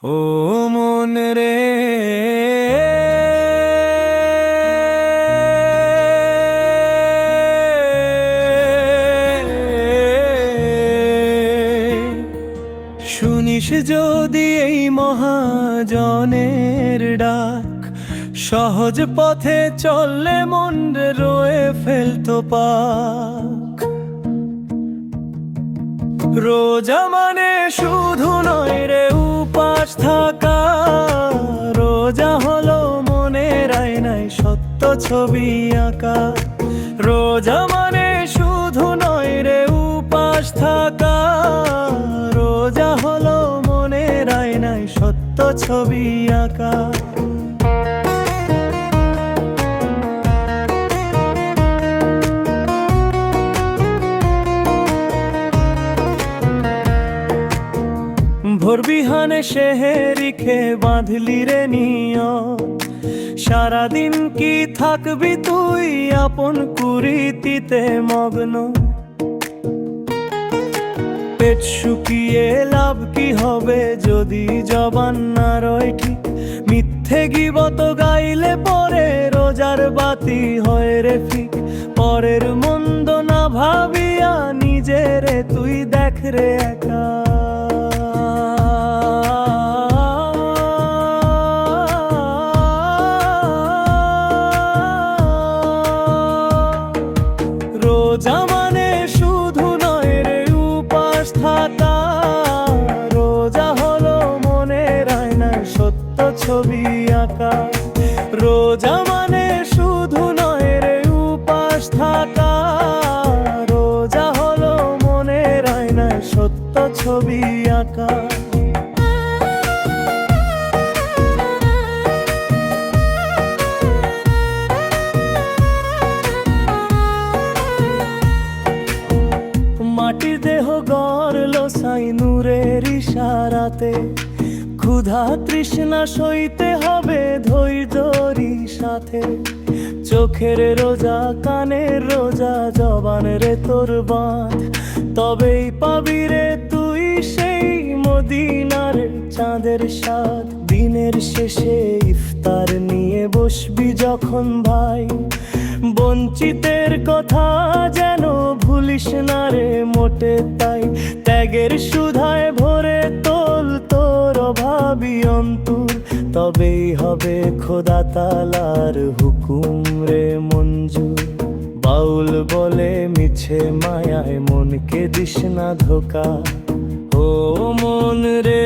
ও মন রে, শুনিস যদি এই মহাজনের ডাক, সহজ পথে চললে মন রে রয়ে ফেলতো পাক। রোজা মানে শুধু নয় রে উপাস থাকা, রোজা হলো মনের আয়নায় সত্য ছবি আঁকা। রোজা মানে শুধু নয় রে উপাস থাকা, রোজা হলো মনের আয়নায় সত্য ছবি আঁকা। ভোর বিহানে সেহেরি খেয়ে বাঁধলি রে নিয়ম, সারাদিন কি থাকবি তুই আপন কুরীতিতে মগ্ন। পেট শুকিয়ে লাভ কি হবে যদি জবান না রয় ঠিক, মিথ্যে গীবত গাইলে পরে রোজার বাতি হয় রে ফিক। পরের মন্দ না ভাবিয়া নিজেরে তুই দেখ রে একা। রোজা মানে শুধু নয় রে উপাস থাকা, রোজা হলো মনের আয়নায় সত্য ছবি আঁকা। রোজা মানে শুধু নয় রে উপাস থাকা, রোজা হলো মনের আয়নায় সত্য ছবি আঁকা। মাটির দেহ গড়লো সাই নূরের ইশারাতে, ক্ষুধা তৃষ্ণা সইতে হবে ধৈর্যেরই সাথে। চোখের রোজা কানের রোজা জবান রে তোর বাঁধ, তবেই পাবি রে তুই সেই মদিনার চাঁদের স্বাদ। দিনের শেষে ইফতার নিয়ে বসবি যখন ভাই, বঞ্চিতের কথা যেন ভুলিস না রে মোটে তাই। ত্যাগের সুধায় ভরে তোল তোর অভাবী অন্তর, তবেই হবে খোদা তালার হুকুম রে মঞ্জুর। বাউল বলে মিছে মায়ায় মনকে দিস না ধোকা। ও মন রে।